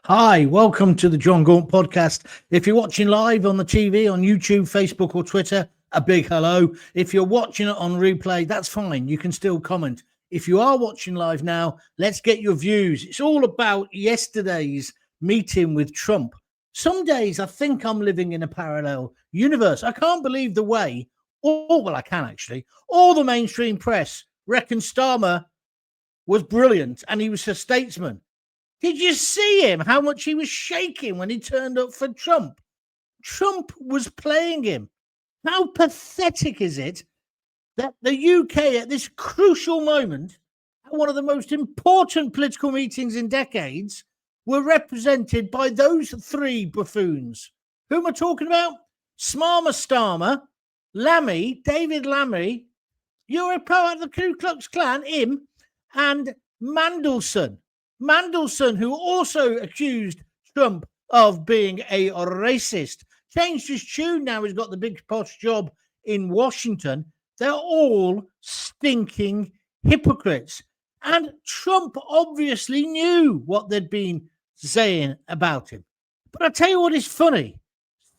Hi, welcome to the Jon Gaunt podcast. If you're watching live on the TV, on YouTube, Facebook, or Twitter, a big hello. If you're watching it on replay, that's fine. You can still comment. If you are watching live now, let's get your views. It's all about yesterday's meeting with Trump. Some days I think I'm living in a parallel universe. I can't believe the way, I can actually, all the mainstream press reckon Starmer was brilliant and he was a statesman. Did you see him? How much he was shaking when he turned up for Trump? Trump was playing him. How pathetic is it that the UK at this crucial moment, at one of the most important political meetings in decades, were represented by those three buffoons? Who am I talking about? Starmer, Lammy, David Lammy, you're a part of the Ku Klux Klan, him, and Mandelson, who also accused Trump of being a racist, changed his tune. Now he's got the big posh job in Washington. They're all stinking hypocrites. And Trump obviously knew what they'd been saying about him. But I tell you what is funny.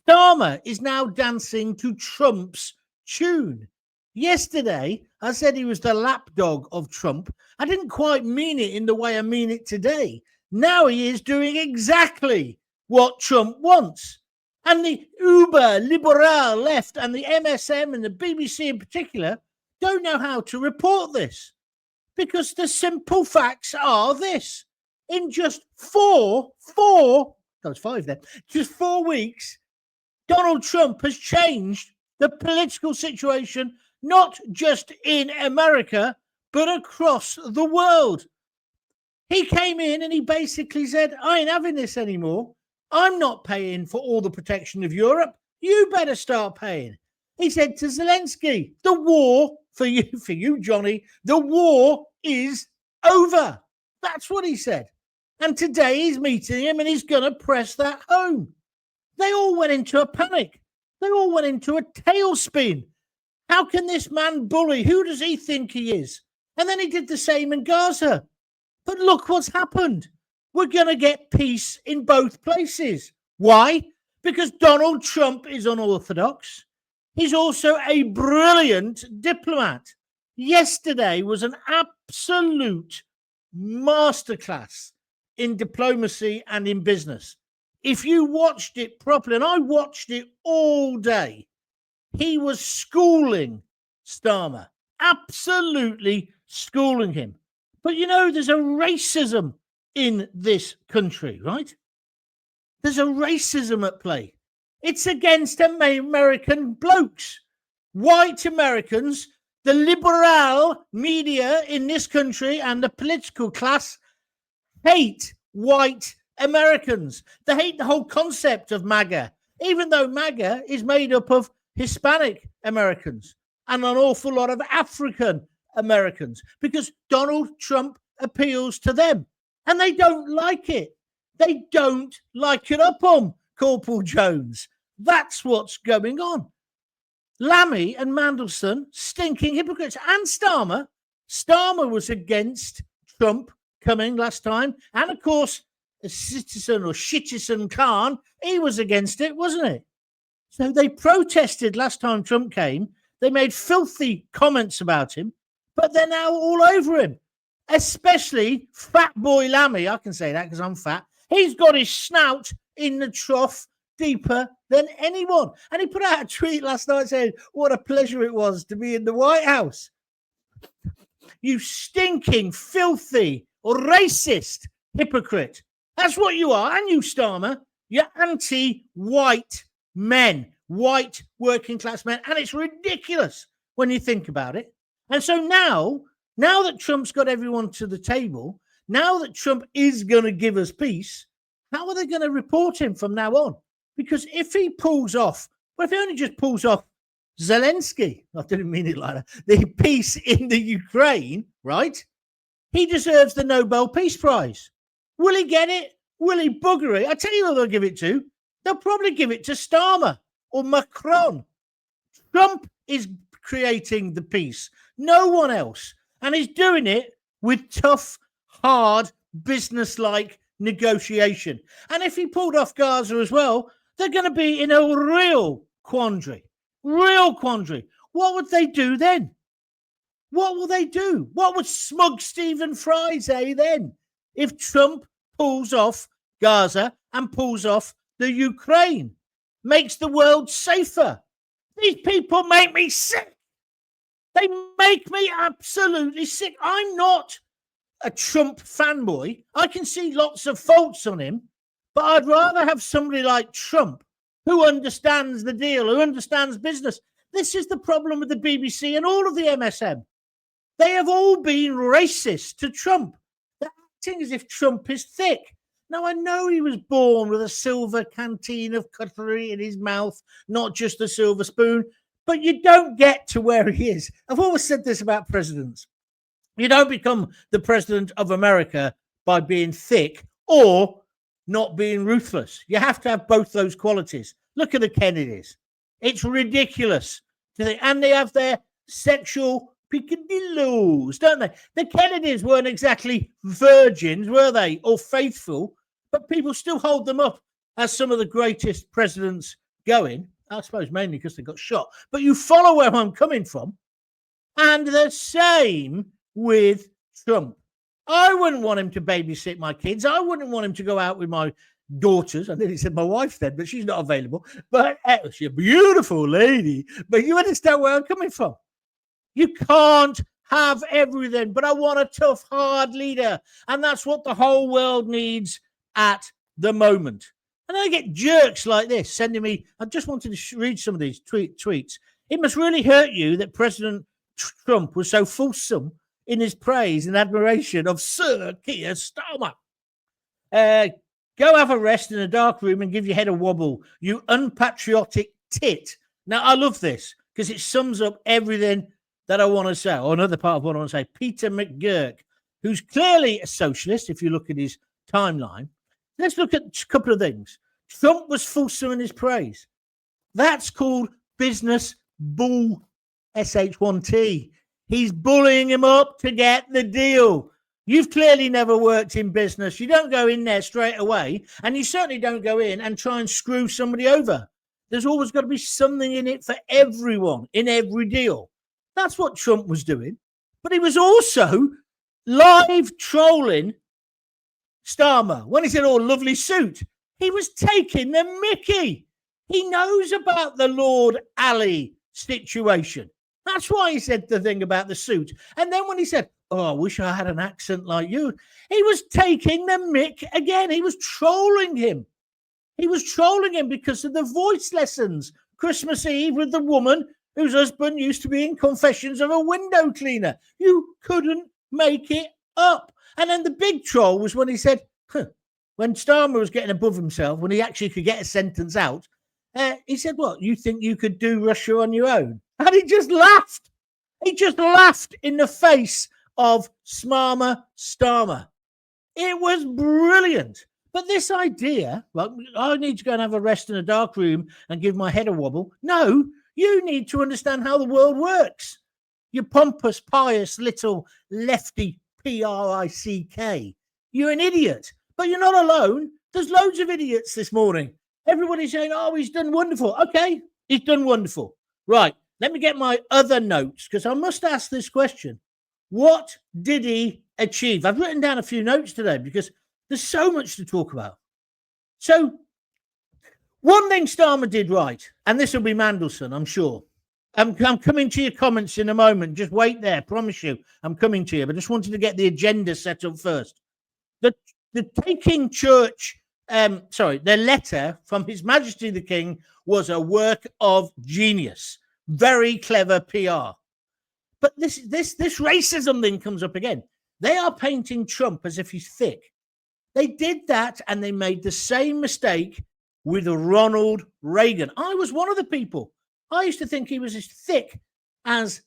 Starmer is now dancing to Trump's tune. Yesterday, I said he was the lapdog of Trump. I didn't quite mean it in the way I mean it today. Now he is doing exactly what Trump wants. And the uber liberal left and the MSM and the BBC in particular don't know how to report this. Because the simple facts are this. In just just 4 weeks, Donald Trump has changed the political situation, not just in America, but across the world. He came in and he basically said, I ain't having this anymore. I'm not paying for all the protection of Europe. You better start paying. He said to Zelensky, the war for you, Johnny, the war is over. That's what he said. And today he's meeting him and he's going to press that home. They all went into a panic. They all went into a tailspin. How can this man bully? Who does he think he is? And then he did the same in Gaza. But look what's happened. We're going to get peace in both places. Why? Because Donald Trump is unorthodox. He's also a brilliant diplomat. Yesterday was an absolute masterclass in diplomacy and in business. If you watched it properly, and I watched it all day, he was schooling Starmer, absolutely schooling him. But you know, there's a racism in this country, right? There's a racism at play. It's against American blokes, white Americans. The liberal media in this country and the political class hate white Americans. They hate the whole concept of MAGA, even though MAGA is made up of Hispanic Americans and an awful lot of African Americans, because Donald Trump appeals to them and they don't like it. They don't like it up on Corporal Jones. That's what's going on. Lammy and Mandelson, stinking hypocrites, and Starmer. Starmer was against Trump coming last time. And of course, Citizen Khan, he was against it, wasn't it? So they protested last time Trump came. They made filthy comments about him, but they're now all over him, especially Fat Boy Lammy. I can say that because I'm fat. He's got his snout in the trough deeper than anyone. And he put out a tweet last night saying, what a pleasure it was to be in the White House. You stinking, filthy, or racist hypocrite. That's what you are. And you, Starmer, you're anti-white men, white working class men. And it's ridiculous when you think about it. And so now that Trump's got everyone to the table, now that Trump is going to give us peace, how are they going to report him from now on? Because if he pulls off, well, if he only just pulls off Zelensky, I didn't mean it like that, the peace in the Ukraine, right? He deserves the Nobel Peace Prize. Will he get it? Will he bugger it? I tell you who they'll give it to. They'll probably give it to Starmer or Macron. Trump is creating the peace, no one else. And he's doing it with tough, hard, business-like negotiation. And if he pulled off Gaza as well, they're going to be in a real quandary. Real quandary. What would they do then? What will they do? What would smug Stephen Fry say then if Trump pulls off Gaza and pulls off the Ukraine? Makes the world safer. These people make me sick. They make me absolutely sick. I'm not a Trump fanboy. I can see lots of faults on him, but I'd rather have somebody like Trump who understands the deal, who understands business. This is the problem with the BBC and all of the MSM. They have all been racist to Trump. They're acting as if Trump is thick. Now, I know he was born with a silver canteen of cutlery in his mouth, not just a silver spoon, but you don't get to where he is. I've always said this about presidents. You don't become the president of America by being thick or not being ruthless. You have to have both those qualities. Look at the Kennedys. It's ridiculous. And they have their sexual picadillos, don't they? The Kennedys weren't exactly virgins, were they? Or faithful, but people still hold them up as some of the greatest presidents going. I suppose mainly because they got shot. But you follow where I'm coming from. And the same with Trump. I wouldn't want him to babysit my kids. I wouldn't want him to go out with my daughters. I nearly said my wife then, but she's not available. But she's a beautiful lady. But you understand where I'm coming from. You can't have everything, but I want a tough, hard leader. And that's what the whole world needs at the moment. And I get jerks like this sending me, I just wanted to read some of these tweets. It must really hurt you that President Trump was so fulsome in his praise and admiration of Sir Keir Starmer. Go have a rest in a dark room and give your head a wobble, you unpatriotic tit. Now, I love this because it sums up everything that I want to say, or another part of what I want to say. Peter McGurk, who's clearly a socialist, if you look at his timeline. Let's look at a couple of things. Trump was fulsome in his praise. That's called business bull, SH1T. He's bullying him up to get the deal. You've clearly never worked in business. You don't go in there straight away, and you certainly don't go in and try and screw somebody over. There's always got to be something in it for everyone in every deal. That's what Trump was doing. But he was also live trolling Starmer. When he said, oh, lovely suit, he was taking the mickey. He knows about the Lord Alley situation. That's why he said the thing about the suit. And then when he said, oh, I wish I had an accent like you, he was taking the mick again. He was trolling him. He was trolling him because of the voice lessons. Christmas Eve with the woman whose husband used to be in Confessions of a Window Cleaner. You couldn't make it up. And then the big troll was when he said, when Starmer was getting above himself, when he actually could get a sentence out, he said, what, you think you could do Russia on your own? And he just laughed. He just laughed in the face of Starmer. It was brilliant. But this idea, well, I need to go and have a rest in a dark room and give my head a wobble. No, you need to understand how the world works. You pompous, pious little lefty Prick. You're an idiot. But you're not alone. There's loads of idiots this morning. Everybody's saying, oh, he's done wonderful. Okay, he's done wonderful. Right, let me get my other notes because I must ask this question. What did he achieve? I've written down a few notes today because there's so much to talk about. So, one thing Starmer did right, and this will be Mandelson, I'm sure. I'm coming to your comments in a moment. Just wait there. Promise you, I'm coming to you. But I just wanted to get the agenda set up first. The taking church, the letter from His Majesty the King was a work of genius. Very clever PR. But this racism thing comes up again. They are painting Trump as if he's thick. They did that, and they made the same mistake with Ronald Reagan. I was one of the people. I used to think he was as thick as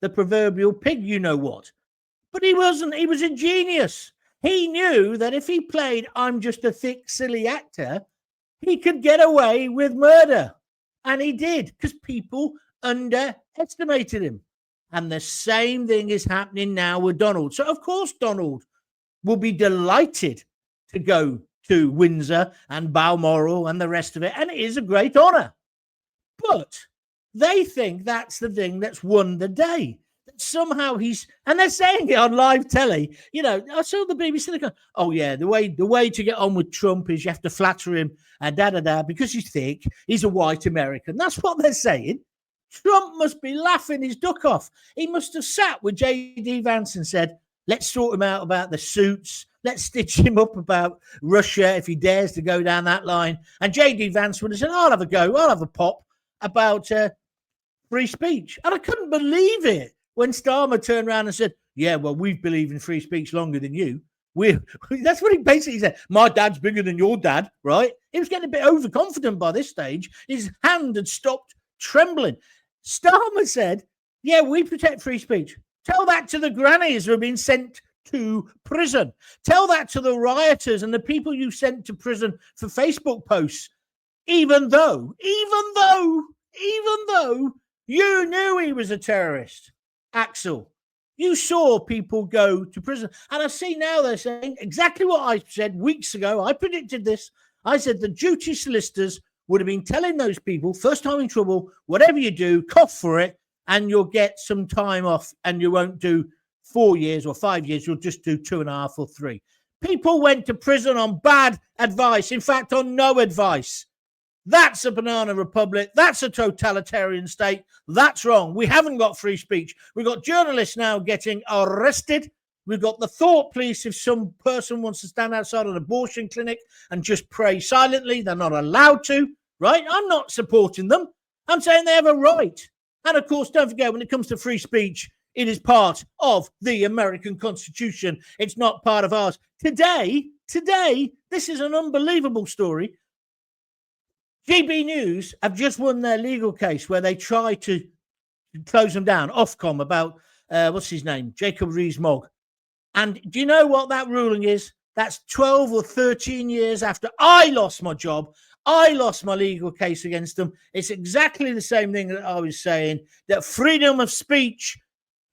the proverbial pig, you know what. But he wasn't. He was a genius. He knew that if he played I'm just a thick, silly actor, he could get away with murder. And he did, because people underestimated him. And the same thing is happening now with Donald. So, of course, Donald will be delighted to go to Windsor and Balmoral and the rest of it, and it is a great honour. But they think that's the thing that's won the day. Somehow and they're saying it on live telly. I saw the BBC. They go, "Oh yeah, the way to get on with Trump is you have to flatter him and because he's thick. He's a white American." That's what they're saying. Trump must be laughing his duck off. He must have sat with J.D. Vance and said, "Let's sort him out about the suits. Let's stitch him up about Russia if he dares to go down that line." And J.D. Vance would have said, "I'll have a go. I'll have a pop about free speech." And I couldn't believe it when Starmer turned around and said, "Yeah, well, we've believed in free speech longer than you." That's what he basically said. "My dad's bigger than your dad," right? He was getting a bit overconfident by this stage. His hand had stopped trembling. Starmer said, "Yeah, we protect free speech. Tell that to the grannies who have been sent to prison. Tell that to the rioters and the people you sent to prison for Facebook posts. Even though you knew he was a terrorist, Axel. You saw people go to prison." And I see now they're saying exactly what I said weeks ago. I predicted this. I said the duty solicitors would have been telling those people, first time in trouble, whatever you do, cough for it, and you'll get some time off, and you won't do 4 years or 5 years. You'll just do 2.5 or 3. People went to prison on bad advice. In fact, on no advice. That's a banana republic. That's a totalitarian state. That's wrong. We haven't got free speech. We've got journalists now getting arrested. We've got the thought police. If some person wants to stand outside an abortion clinic and just pray silently, they're not allowed to, right? I'm not supporting them. I'm saying they have a right. And of course, don't forget, when it comes to free speech, it is part of the American Constitution. It's not part of ours. Today, this is an unbelievable story. GB News have just won their legal case where they try to close them down, Ofcom, about, what's his name, Jacob Rees-Mogg. And do you know what that ruling is? That's 12 or 13 years after I lost my job. I lost my legal case against them. It's exactly the same thing that I was saying, that freedom of speech,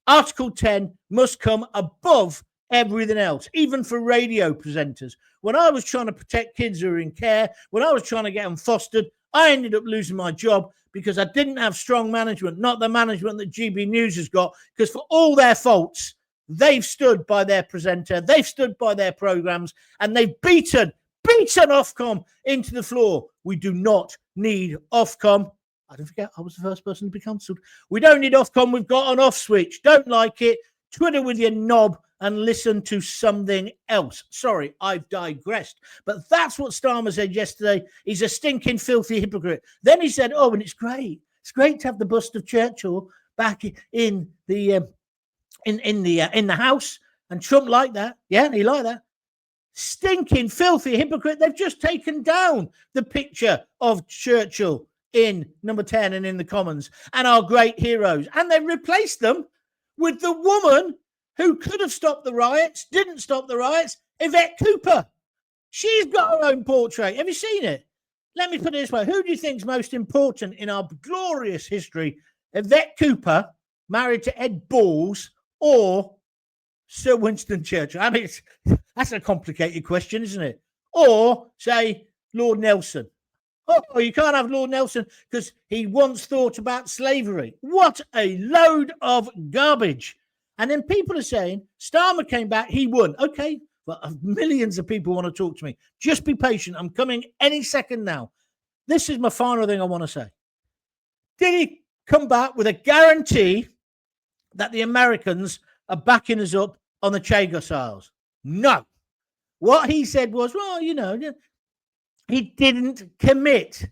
Article 10, must come above everything else, even for radio presenters. When I was trying to protect kids who are in care, when I was trying to get them fostered, I ended up losing my job because I didn't have strong management, not the management that GB News has got, because for all their faults, they've stood by their presenter, they've stood by their programs, and they've beaten Ofcom into the floor. We do not need Ofcom. I don't forget, I was the first person to be cancelled. We don't need Ofcom. We've got an off switch. Don't like it. Twitter with your knob and listen to something else. Sorry, I've digressed. But that's what Starmer said yesterday. He's a stinking, filthy hypocrite. Then he said, "Oh, and it's great. It's great to have the bust of Churchill back in the House." And Trump liked that. Yeah, he liked that. Stinking, filthy hypocrite. They've just taken down the picture of Churchill in number 10 and in the Commons and our great heroes. And they've replaced them with the woman who could have stopped the riots, didn't stop the riots, Yvette Cooper. She's got her own portrait. Have you seen it? Let me put it this way. Who do you think is most important in our glorious history? Yvette Cooper, married to Ed Balls, or Sir Winston Churchill? I mean, that's a complicated question, isn't it? Or, say, Lord Nelson. Oh, you can't have Lord Nelson because he once thought about slavery. What a load of garbage. And then people are saying, Starmer came back, he won. Okay, but millions of people want to talk to me. Just be patient. I'm coming any second now. This is my final thing I want to say. Did he come back with a guarantee that the Americans are backing us up on the Chagos Isles? No. What he said was, well, he didn't commit.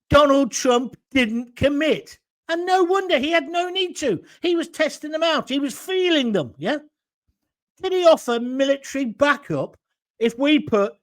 Donald Trump didn't commit. And no wonder, he had no need to. He was testing them out. He was feeling them, yeah? Did he offer military backup if we put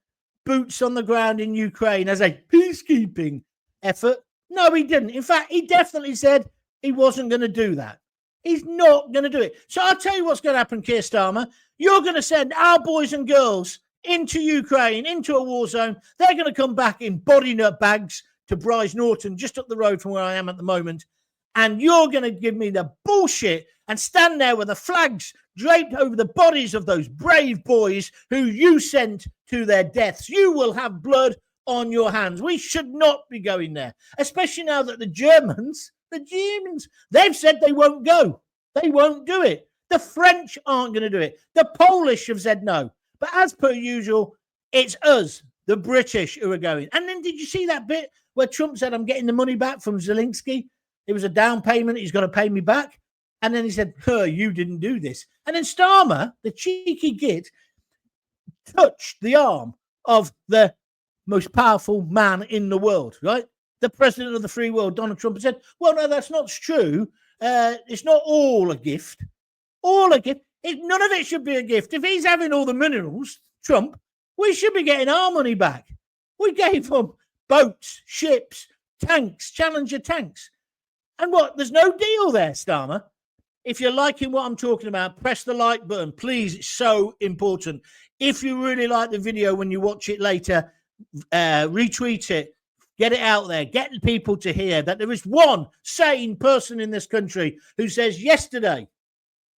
boots on the ground in Ukraine as a peacekeeping effort? No, he didn't. In fact, he definitely said he wasn't going to do that. He's not going to do it. So I'll tell you what's going to happen, Keir Starmer. You're going to send our boys and girls into Ukraine, into a war zone. They're going to come back in body nut bags to Bryce Norton, just up the road from where I am at the moment. And you're going to give me the bullshit and stand there with the flags draped over the bodies of those brave boys who you sent to their deaths. You will have blood on your hands. We should not be going there, especially now that the Germans, they've said they won't go. They won't do it. The French aren't going to do it. The Polish have said no. But as per usual, it's us, the British, who are going. And then did you see that bit where Trump said, I'm getting the money back from Zelensky? It was a down payment. He's got to pay me back. And then he said, you didn't do this. And then Starmer, the cheeky git, touched the arm of the most powerful man in the world, right? The president of the free world, Donald Trump, said, well, no, that's not true. It's not all a gift. All a gift. None of it should be a gift. If he's having all the minerals, Trump, we should be getting our money back. We gave him boats, ships, tanks, Challenger tanks. And what? There's no deal there, Starmer. If you're liking what I'm talking about, press the like button, please. It's so important. If you really like the video when you watch it later, retweet it, get it out there, get people to hear that there is one sane person in this country who says yesterday,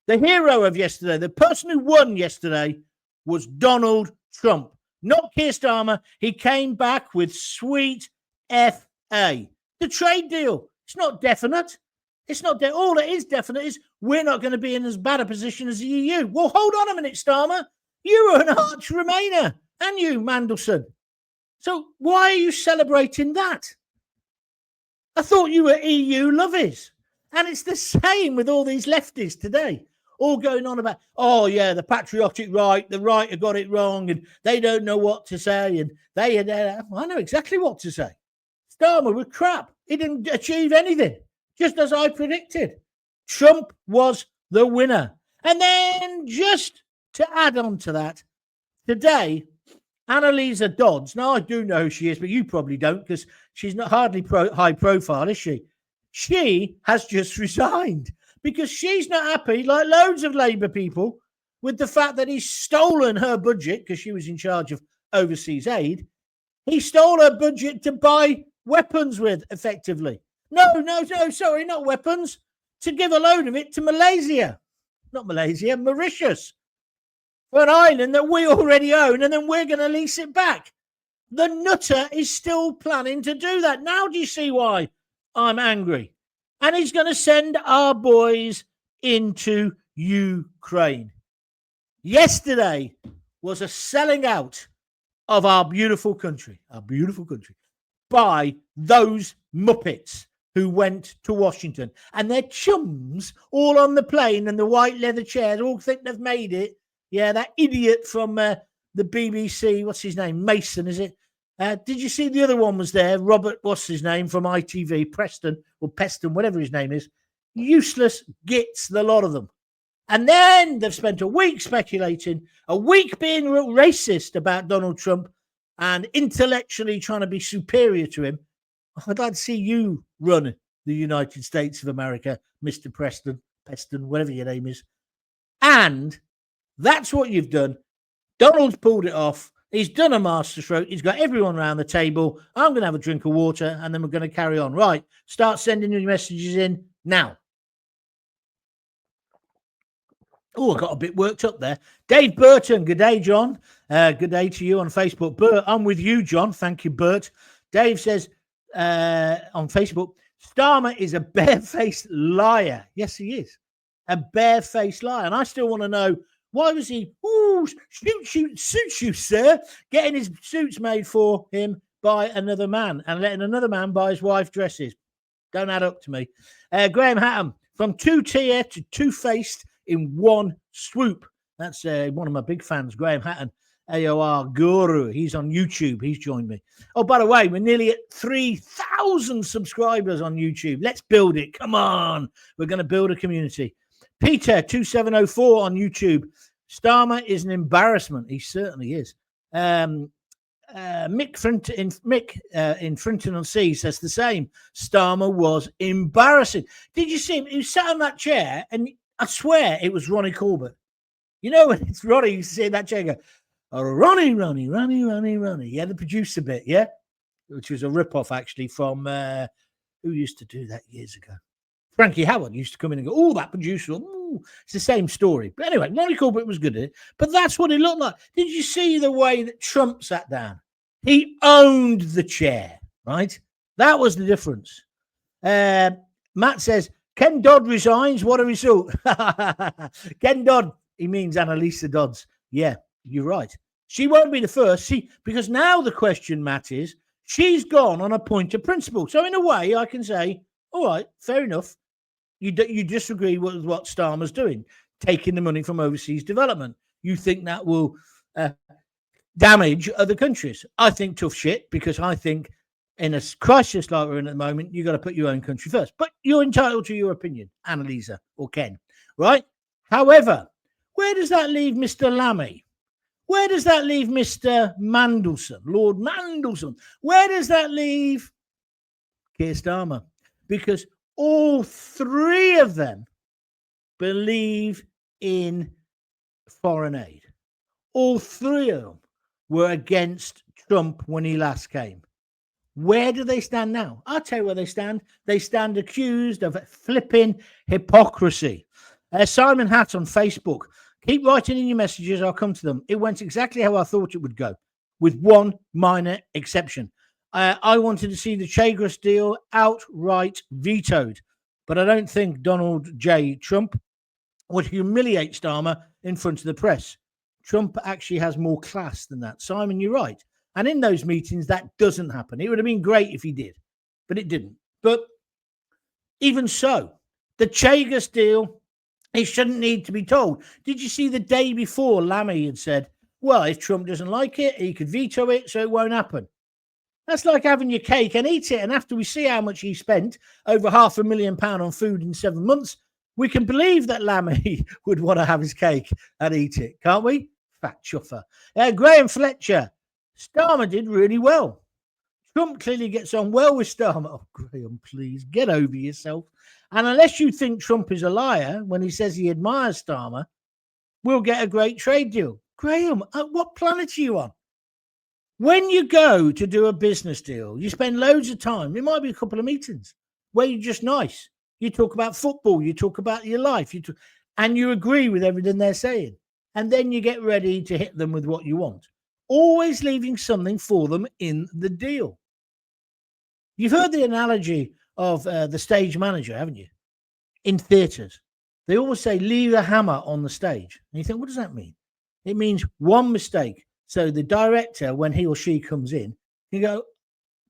the hero of yesterday, the person who won yesterday was Donald Trump, not Keir Starmer. He came back with sweet FA. The trade deal, it's not definite. It's not all it is definite is we're not going to be in as bad a position as the EU. Well, hold on a minute, Starmer. You were an arch Remainer, and you, Mandelson. So why are you celebrating that? I thought you were EU lovies. And it's the same with all these lefties today, all going on about, oh, yeah, the patriotic right, the right have got it wrong, and they don't know what to say, and I know exactly what to say. Starmer was crap. He didn't achieve anything, just as I predicted. Trump was the winner. And then just to add on to that, today, Annalisa Dodds, now I do know who she is, but you probably don't because she's not hardly high profile, is she? She has just resigned because she's not happy, like loads of Labour people, with the fact that he's stolen her budget because she was in charge of overseas aid. He stole her budget to buy weapons with, effectively. No, sorry, not weapons. To give a load of it to Malaysia. Not Malaysia, Mauritius. For an island that we already own, and then we're going to lease it back. The nutter is still planning to do that. Now do you see why I'm angry? And he's going to send our boys into Ukraine. Yesterday was a selling out of our beautiful country, by those muppets who went to Washington. And their chums all on the plane and the white leather chairs all think they've made it. Yeah, that idiot from the BBC, what's his name? Mason, is it? Did you see the other one was there? Robert, what's his name, from ITV? Preston, or Peston, whatever his name is. Useless gits, the lot of them. And then they've spent a week speculating, a week being racist about Donald Trump and intellectually trying to be superior to him. I'd like to see you run the United States of America, Mr. Peston, whatever your name is. And that's what you've done. Donald's pulled it off. He's done a masterstroke. He's got everyone around the table. I'm going to have a drink of water, and then we're going to carry on. Right, start sending your messages in now. Oh, I got a bit worked up there. Dave Burton, good day, John. Good day to you on Facebook. Bert, I'm with you, John. Thank you, Bert. Dave says on Facebook, Starmer is a barefaced liar. Yes, he is. A barefaced liar. And I still want to know, why was he, shoot, sir, getting his suits made for him by another man and letting another man buy his wife dresses? Don't add up to me. Graham Hatton, from two-tier to two-faced in one swoop. That's one of my big fans, Graham Hatton, AOR Guru. He's on YouTube. He's joined me. Oh, by the way, we're nearly at 3,000 subscribers on YouTube. Let's build it. Come on. We're going to build a community. Peter 2704 on YouTube. Starmer is an embarrassment. He certainly is. Mick in Frinton-on-Sea says the same. Starmer was embarrassing. Did you see him? He was sat on that chair, and I swear it was Ronnie Corbett. You know when it's Ronnie, you see that chair go, oh, Ronnie. Yeah, the producer bit, yeah? Which was a rip-off, actually, from who used to do that years ago? Frankie Howard used to come in and go, oh, that producer, ooh. It's the same story. But anyway, Ronnie Corbett was good at it. But that's what it looked like. Did you see the way that Trump sat down? He owned the chair, right? That was the difference. Matt says, Ken Dodd resigns. What a result. Ken Dodd, he means Annalisa Dodds. Yeah, you're right. She won't be the first. See, because now the question, Matt, is she's gone on a point of principle. So in a way, I can say, all right, fair enough. You disagree with what Starmer's doing, taking the money from overseas development. You think that will damage other countries. I think tough shit, because I think in a crisis like we're in at the moment, you've got to put your own country first. But you're entitled to your opinion, Annalisa or Ken, right? However, where does that leave Mr. Lammy? Where does that leave Mr. Mandelson, Lord Mandelson? Where does that leave Keir Starmer? Because all three of them believe in foreign aid. All three of them were against Trump when he last came. Where do they stand now? I'll tell you where they stand. They stand accused of flipping hypocrisy. Simon Hatt on Facebook. Keep writing in your messages. I'll come to them. It went exactly how I thought it would go, with one minor exception. I wanted to see the Chagos deal outright vetoed, but I don't think Donald J. Trump would humiliate Starmer in front of the press. Trump actually has more class than that. Simon, you're right. And in those meetings, that doesn't happen. It would have been great if he did, but it didn't. But even so, the Chagos deal, it shouldn't need to be told. Did you see the day before Lammy had said, well, if Trump doesn't like it, he could veto it, so it won't happen. That's like having your cake and eat it. And after we see how much he spent, over £500,000 on food in 7 months, we can believe that Lammy would want to have his cake and eat it, can't we? Fat chuffer. Graham Fletcher. Starmer did really well. Trump clearly gets on well with Starmer. Oh, Graham, please, get over yourself. And unless you think Trump is a liar when he says he admires Starmer, we'll get a great trade deal. Graham, what planet are you on? When you go to do a business deal, you spend loads of time. It might be a couple of meetings where you're just nice. You talk about football. You talk about your life. And you agree with everything they're saying. And then you get ready to hit them with what you want. Always leaving something for them in the deal. You've heard the analogy of the stage manager, haven't you? In theatres, they always say, leave a hammer on the stage. And you think, what does that mean? It means one mistake. So the director, when he or she comes in, you go,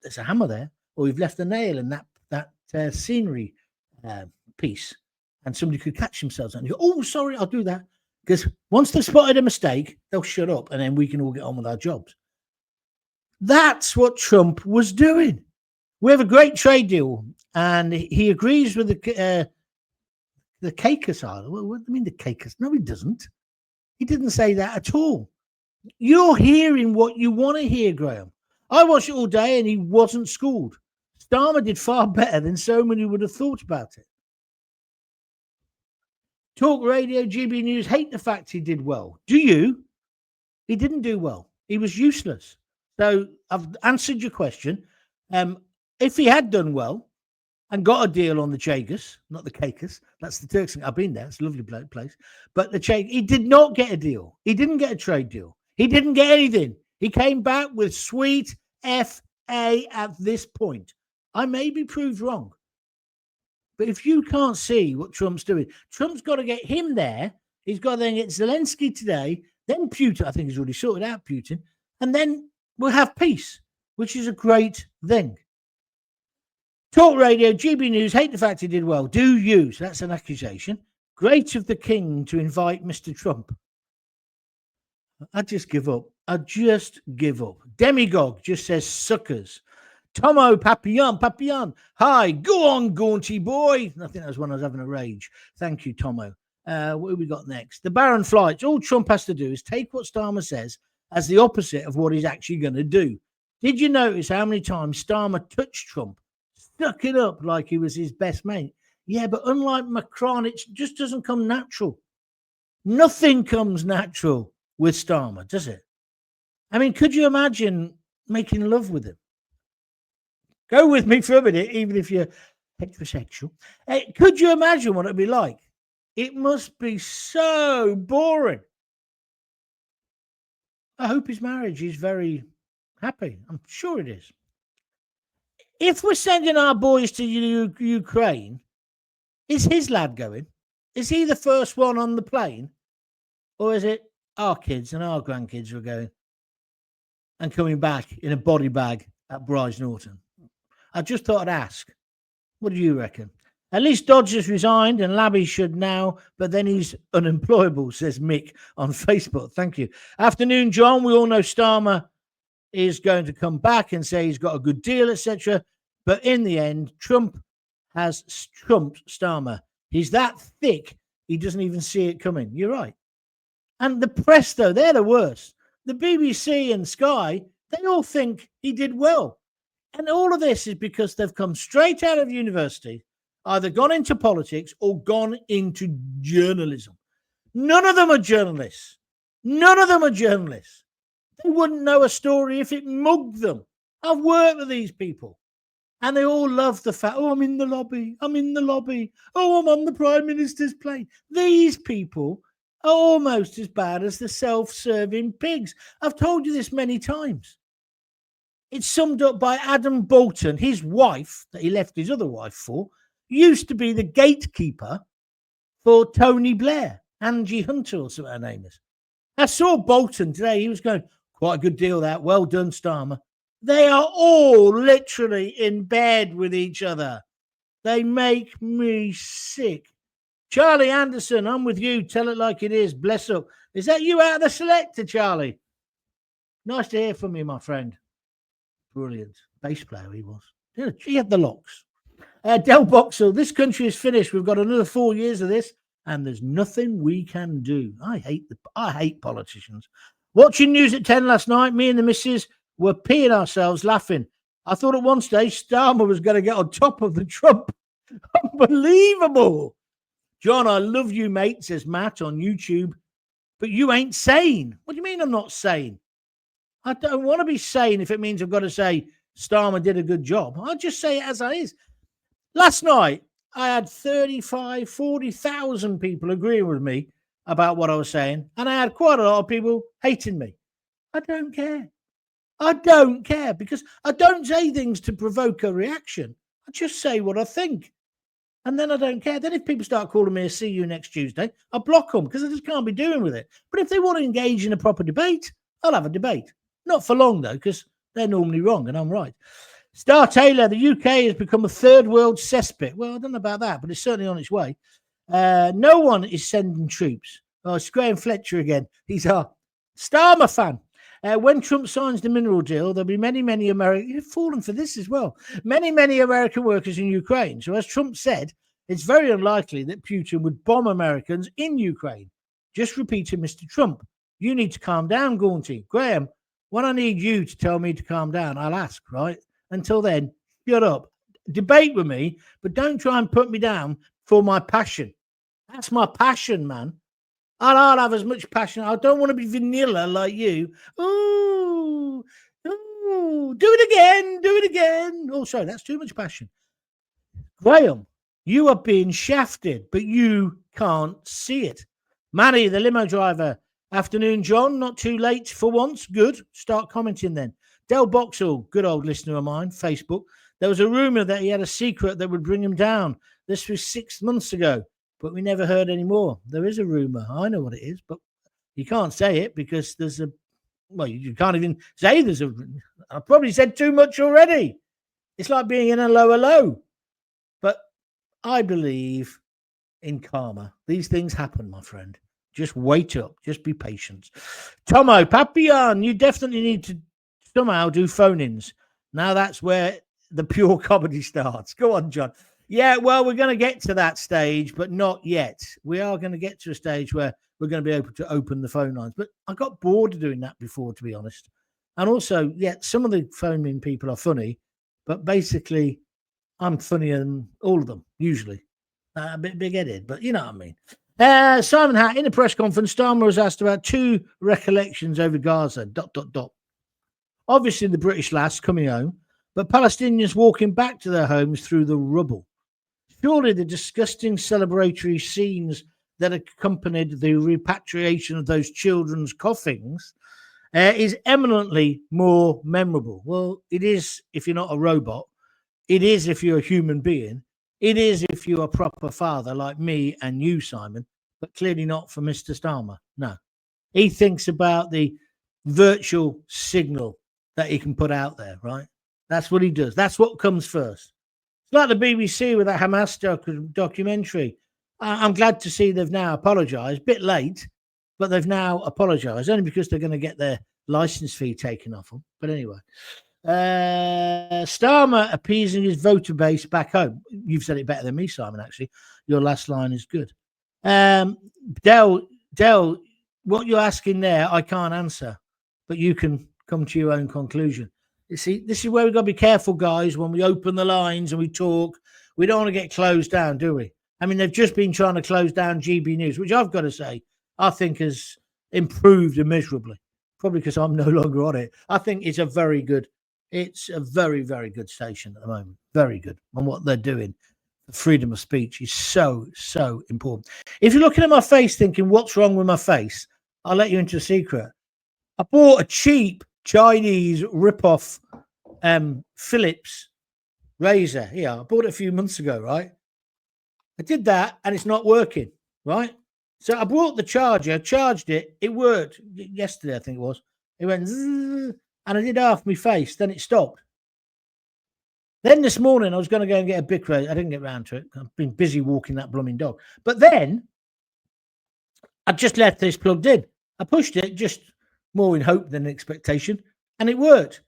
there's a hammer there, or you've left a nail in that scenery piece, and somebody could catch themselves and you go, oh, sorry, I'll do that. Because once they've spotted a mistake, they'll shut up, and then we can all get on with our jobs. That's what Trump was doing. We have a great trade deal, and he agrees with the Caicos Island. What do you mean the Caicos? No, he doesn't. He didn't say that at all. You're hearing what you want to hear, Graham. I watched it all day, and he wasn't schooled. Starmer did far better than so many would have thought about it. Talk Radio, GB News, hate the fact he did well. Do you? He didn't do well. He was useless. So I've answered your question. If he had done well and got a deal on the Chagos, not the Caicos, that's the Turks. I've been there. It's a lovely place. But the Chagos, he did not get a deal. He didn't get a trade deal. He didn't get anything. He came back with sweet FA at this point. I may be proved wrong. But if you can't see what Trump's doing, Trump's got to get him there. He's got to then get Zelensky today, then Putin. I think he's already sorted out Putin. And then we'll have peace, which is a great thing. Talk Radio, GB News, hate the fact he did well. Do you? So that's an accusation. Great of the king to invite Mr. Trump. I just give up. I just give up. Demigog just says suckers. Tomo Papillon. Hi, go on, Gaunty boy. I think that was when I was having a rage. Thank you, Tomo. What have we got next? The Baron Flights. All Trump has to do is take what Starmer says as the opposite of what he's actually going to do. Did you notice how many times Starmer touched Trump, stuck it up like he was his best mate? Yeah, but unlike Macron, it just doesn't come natural. Nothing comes natural with Starmer, does it? I mean, could you imagine making love with him? Go with me for a minute, even if you're heterosexual. Could you imagine what it'd be like? It must be so boring. I hope his marriage is very happy. I'm sure it is. If we're sending our boys to Ukraine, is his lad going? Is he the first one on the plane? Or is it our kids and our grandkids who are going and coming back in a body bag at Bryce Norton? I just thought I'd ask. What do you reckon? At least Dodge has resigned and Labby should now, but then he's unemployable, says Mick on Facebook. Thank you. Afternoon, John. We all know Starmer is going to come back and say he's got a good deal, etc. But in the end, Trump has trumped Starmer. He's that thick, he doesn't even see it coming. You're right. And the press, though, they're the worst. The BBC and Sky, they all think he did well. And all of this is because they've come straight out of university, either gone into politics or gone into journalism. None of them are journalists. None of them are journalists. They wouldn't know a story if it mugged them. I've worked with these people. And they all love the fact, oh, I'm in the lobby. I'm in the lobby. Oh, I'm on the Prime Minister's plane. These people are almost as bad as the self-serving pigs. I've told you this many times. It's summed up by Adam Bolton. His wife, that he left his other wife for, used to be the gatekeeper for Tony Blair. Angie Hunter, or something her name is. I saw Bolton today. He was going, quite a good deal that. Well done, Starmer. They are all literally in bed with each other. They make me sick. Charlie Anderson, I'm with you. Tell it like it is. Bless up. Is that you out of the selector, Charlie? Nice to hear from you, my friend. Brilliant. Bass player he was. He had the locks. Del Boxall, this country is finished. We've got another 4 years of this, and there's nothing we can do. I hate politicians. Watching news at 10 last night, me and the missus were peeing ourselves laughing. I thought at one stage Starmer was going to get on top of the Trump. Unbelievable. John, I love you, mate, says Matt on YouTube, but you ain't sane. What do you mean I'm not sane? I don't want to be sane if it means I've got to say Starmer did a good job. I'll just say it as I is. Last night, I had 40,000 people agreeing with me about what I was saying, and I had quite a lot of people hating me. I don't care. I don't care because I don't say things to provoke a reaction. I just say what I think. And then I don't care. Then if people start calling me a see you next Tuesday, I'll block them because I just can't be doing with it. But if they want to engage in a proper debate, I'll have a debate. Not for long, though, because they're normally wrong and I'm right. Star Taylor, the UK has become a third world cesspit. Well, I don't know about that, but it's certainly on its way. No one is sending troops. Oh, it's Graham Fletcher again. He's our Starmer fan. When Trump signs the mineral deal, there'll be many Americans. You've fallen for this as well. Many American workers in Ukraine. So as Trump said, it's very unlikely that Putin would bomb Americans in Ukraine. Just repeating Mr. Trump. You need to calm down, Gaunty. Graham, when I need you to tell me to calm down, I'll ask, right? Until then, shut up. Debate with me, but don't try and put me down for my passion. That's my passion, man. I'll have as much passion. I don't want to be vanilla like you. Ooh, do it again. Oh, sorry, that's too much passion. Graham, you are being shafted, but you can't see it. Manny, the limo driver. Afternoon, John. Not too late for once. Good. Start commenting then. Del Boxall, good old listener of mine, Facebook. There was a rumor that he had a secret that would bring him down. This was 6 months ago. But we never heard any more. There is a rumor. I know what it is, but you can't say it because there's a, well, you can't even say there's a, I probably said too much already. It's like being in a lower low. But I believe in karma. These things happen, my friend. Just wait up. Just be patient. Tomo, Papillon, you definitely need to somehow do phone-ins. Now that's where the pure comedy starts. Go on, John. Yeah, well, we're going to get to that stage, but not yet. We are going to get to a stage where we're going to be able to open the phone lines. But I got bored of doing that before, to be honest. And also, yeah, some of the phone-in people are funny, but basically, I'm funnier than all of them, usually. A bit big-headed, but you know what I mean. Simon Hatt, in a press conference, Starmer was asked about 2 recollections over Gaza, ... Obviously, the British lass coming home, but Palestinians walking back to their homes through the rubble. surely the disgusting celebratory scenes that accompanied the repatriation of those children's coffins is eminently more memorable. Well, it is if you're not a robot. It is if you're a human being. It is if you're a proper father like me and you, Simon, but clearly not for Mr. Starmer. No. He thinks about the virtual signal that he can put out there, right? That's what he does. That's what comes first. It's like the BBC with that Hamas documentary. I'm glad to see they've now apologised. Bit late, but they've now apologised, only because they're going to get their licence fee taken off them. But anyway, Starmer appeasing his voter base back home. You've said it better than me, Simon, actually. Your last line is good. Dell, what you're asking there, I can't answer, but you can come to your own conclusion. You see, this is where we've got to be careful, guys, when we open the lines and we talk. We don't want to get closed down, do we? I mean, they've just been trying to close down GB News, which I've got to say, I think has improved immeasurably, probably because I'm no longer on it. I think it's a very, very good station at the moment. Very good on what they're doing. The freedom of speech is so, so important. If you're looking at my face thinking, what's wrong with my face? I'll let you into a secret. I bought a cheap Chinese rip-off Philips razor. Yeah, I bought it a few months ago, right? I did that and it's not working, right? So I brought the charger, charged it, it worked. Yesterday, I think it was. It went zzz, and I did half my face, then it stopped. Then this morning, I was going to go and get a Bic razor. I didn't get round to it. I've been busy walking that blooming dog. But then I just left this plugged in. I pushed it, just more in hope than expectation, and it worked.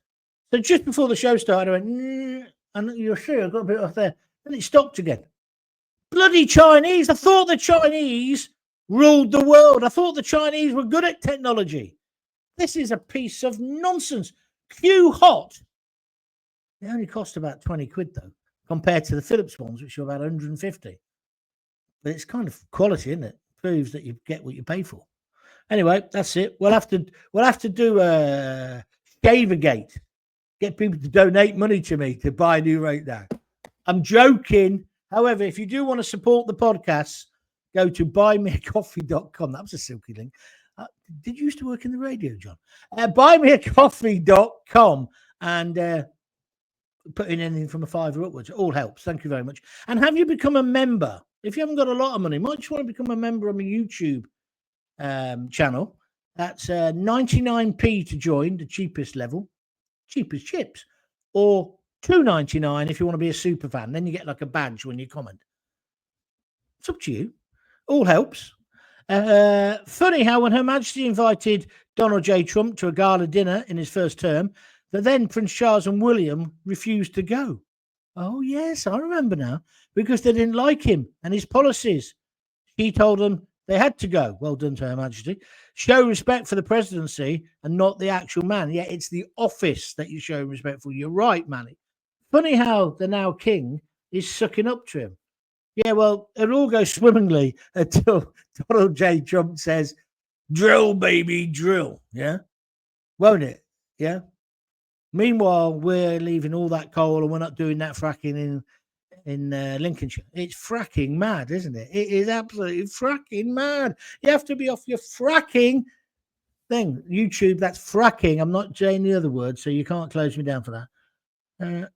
So just before the show started, I went, and you'll see, I got a bit off there, and it stopped again. Bloody Chinese! I thought the Chinese ruled the world. I thought the Chinese were good at technology. This is a piece of nonsense. Q Hot. They only cost about 20 quid, though, compared to the Philips ones, which are about 150. But it's kind of quality, isn't it? Proves that you get what you pay for. Anyway, that's it. We'll have to do a Shavergate. Get people to donate money to me to buy a new radar. I'm joking. However, if you do want to support the podcast, go to buymeacoffee.com. That was a silky link. Did you used to work in the radio, John? Buymeacoffee.com and put in anything from a £5 upwards. It all helps. Thank you very much. And have you become a member? If you haven't got a lot of money, might you want to become a member of my YouTube channel? That's 99p to join, the cheapest level, cheapest chips, or $2.99 if you want to be a super fan. Then you get like a badge when you comment. It's up to you. All helps. Funny how when Her Majesty invited Donald J. Trump to a gala dinner in his first term, that then Prince Charles and William refused to go. Oh, yes, I remember now, because they didn't like him and his policies. She told them they had to go. Well done to Her Majesty. Show respect for the presidency and not the actual man. Yeah, it's the office that you show respect for. You're right, Manny. Funny how the now king is sucking up to him. Yeah, well, it all goes swimmingly until Donald J. Trump says, drill, baby, drill. Yeah? Won't it? Yeah? Meanwhile, we're leaving all that coal and we're not doing that fracking in Lincolnshire. It's fracking mad, isn't it? It is absolutely fracking mad. You have to be off your fracking thing. YouTube, that's fracking. I'm not saying the other word, so you can't close me down for that.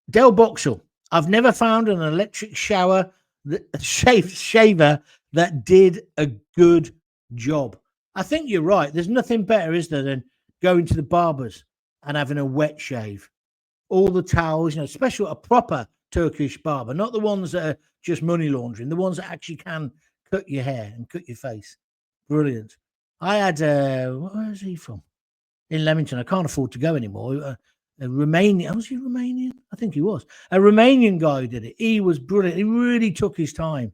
Del Boxall. I've never found an electric shaver that did a good job. I think you're right. There's nothing better, is there, than going to the barbers and having a wet shave. All the towels, special, a proper Turkish barber, not the ones that are just money laundering, the ones that actually can cut your hair and cut your face. Brilliant. I had, where is he from? In Leamington. I can't afford to go anymore. A Romanian, was he Romanian? I think he was. A Romanian guy who did it. He was brilliant. He really took his time.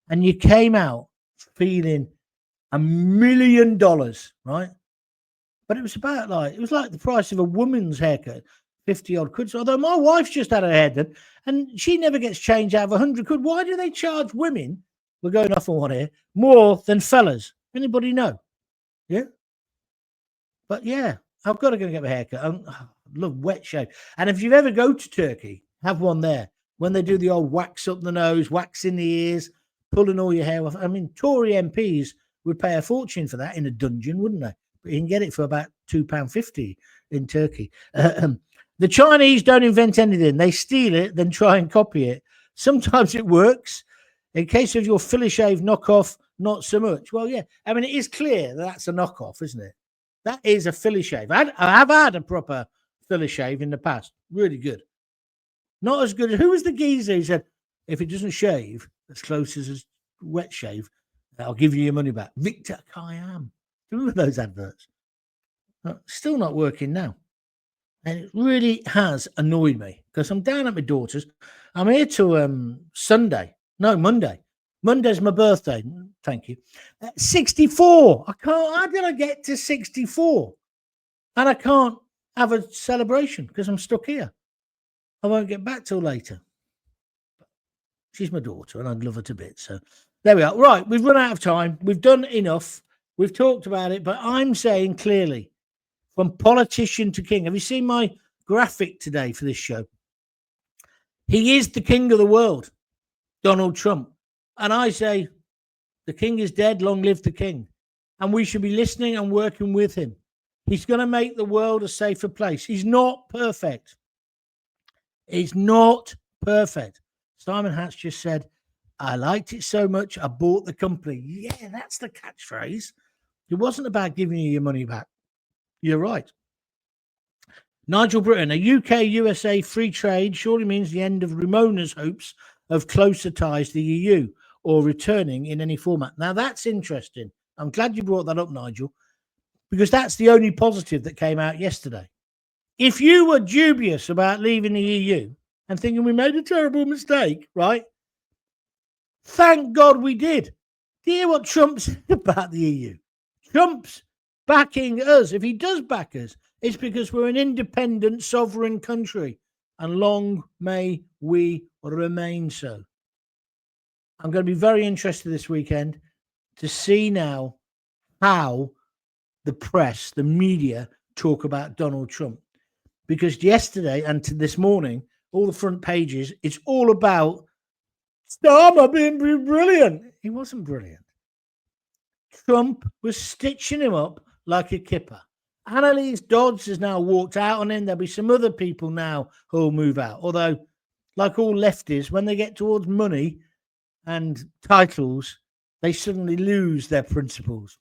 And you came out feeling $1 million, right? But it was like the price of a woman's haircut, 50 odd quid. So, although my wife's just had her hair done and she never gets changed out of 100 quid. Why do they charge women, we're going off on one here, more than fellas? Anybody know? Yeah. But yeah, I've got to go and get my haircut. I love wet shave. And if you ever go to Turkey, have one there. when they do the old wax up the nose, wax in the ears, pulling all your hair off. I mean, Tory MPs would pay a fortune for that in a dungeon, wouldn't they? But you can get it for about £2.50 in Turkey. The Chinese don't invent anything. They steal it, then try and copy it. Sometimes it works. In case of your Philly shave knockoff, not so much. Well, yeah. I mean, it is clear that's a knockoff, isn't it? That is a Philly shave. I have had a proper Philly shave in the past. Really good. Not as good as... Who was the geezer who said, if it doesn't shave as close as a wet shave, I'll give you your money back? Victor Kayam. Do you remember those adverts? Still not working now. And it really has annoyed me because I'm down at my daughter's. I'm here till Monday. Monday's my birthday. Thank you. 64. I can't. How did I get to 64? And I can't have a celebration because I'm stuck here. I won't get back till later. She's my daughter and I'd love her to bits. So there we are. Right. We've run out of time. We've done enough. We've talked about it, but I'm saying clearly, from politician to king. Have you seen my graphic today for this show? He is the king of the world, Donald Trump. And I say, the king is dead, long live the king. And we should be listening and working with him. He's going to make the world a safer place. He's not perfect. He's not perfect. Simon Hatch just said, I liked it so much, I bought the company. Yeah, that's the catchphrase. It wasn't about giving you your money back. You're right. Nigel Britton, a UK-USA free trade surely means the end of Ramona's hopes of closer ties to the EU or returning in any format. Now, that's interesting. I'm glad you brought that up, Nigel, because that's the only positive that came out yesterday. If you were dubious about leaving the EU and thinking we made a terrible mistake, right? Thank God we did. Do you hear what Trump said about the EU? Trump's backing us. If he does back us, it's because we're an independent, sovereign country. And long may we remain so. I'm going to be very interested this weekend to see now how the press, the media, talk about Donald Trump. Because yesterday and this morning, all the front pages, it's all about Starmer being brilliant. He wasn't brilliant. Trump was stitching him up like a kipper. Annalise Dodds has now walked out on him. There'll be some other people now who'll move out. Although, like all lefties, when they get towards money and titles, they suddenly lose their principles.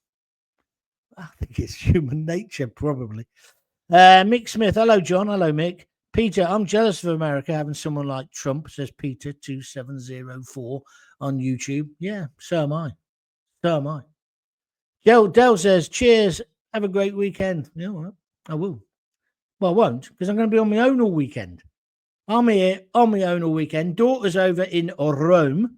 I think it's human nature, probably. Mick Smith. Hello, John. Hello, Mick. Peter, I'm jealous of America having someone like Trump, says Peter2704 on YouTube. Yeah, so am I. So am I. Dell says, cheers. Have a great weekend. You know what? I will. Well, I won't, because I'm going to be on my own all weekend. I'm here on my own all weekend. Daughter's over in Rome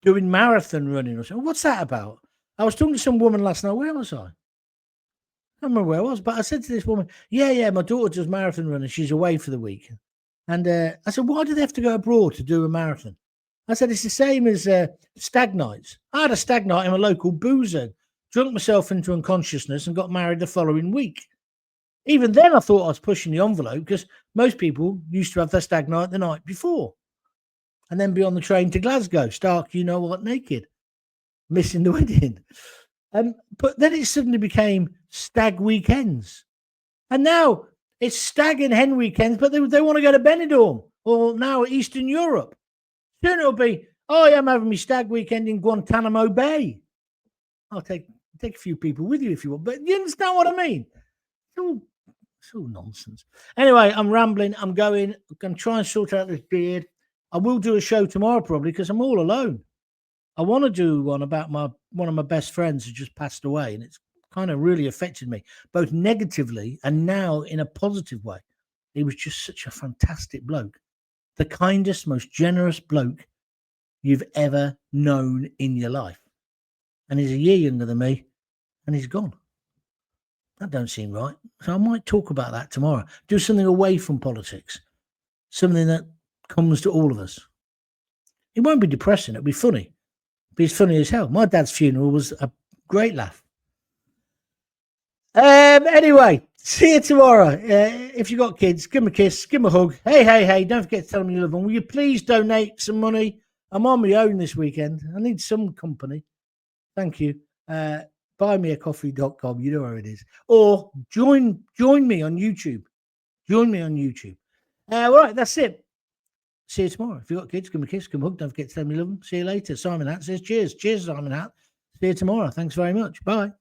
doing marathon running or something. What's that about? I was talking to some woman last night. Where was I? I don't remember where I was, but I said to this woman, yeah, my daughter does marathon running. She's away for the week. And I said, why do they have to go abroad to do a marathon? I said, it's the same as stag nights. I had a stag night in a local boozer, drunk myself into unconsciousness and got married the following week. Even then, I thought I was pushing the envelope because most people used to have their stag night the night before and then be on the train to Glasgow, stark, you know what, naked, missing the wedding. But then it suddenly became stag weekends. And now it's stag and hen weekends, but they want to go to Benidorm or now Eastern Europe. Soon it'll be, I'm having my stag weekend in Guantanamo Bay. I'll take a few people with you if you want, but you understand what I mean? It's all nonsense. Anyway, I'm rambling. I'm going to try and sort out this beard. I will do a show tomorrow probably because I'm all alone. I want to do one about one of my best friends who just passed away, and it's kind of really affected me, both negatively and now in a positive way. He was just such a fantastic bloke. The kindest, most generous bloke you've ever known in your life. And he's a year younger than me, and he's gone. That don't seem right. So I might talk about that tomorrow. Do something away from politics. Something that comes to all of us. It won't be depressing. It'll be funny. But it's funny as hell. My dad's funeral was a great laugh. Anyway, See you tomorrow. If you've got kids, give them a kiss, give them a hug. Hey, hey, hey, don't forget to tell them you love them. Will you please donate some money? I'm on my own this weekend. I need some company. Thank you. Buymeacoffee.com. You know where it is. Or join me on YouTube. Join me on YouTube. All right, that's it. See you tomorrow. If you've got kids, give them a kiss, give them a hug. Don't forget to tell them you love them. See you later. Simon Hatt says cheers. Cheers, Simon Hatt. See you tomorrow. Thanks very much. Bye.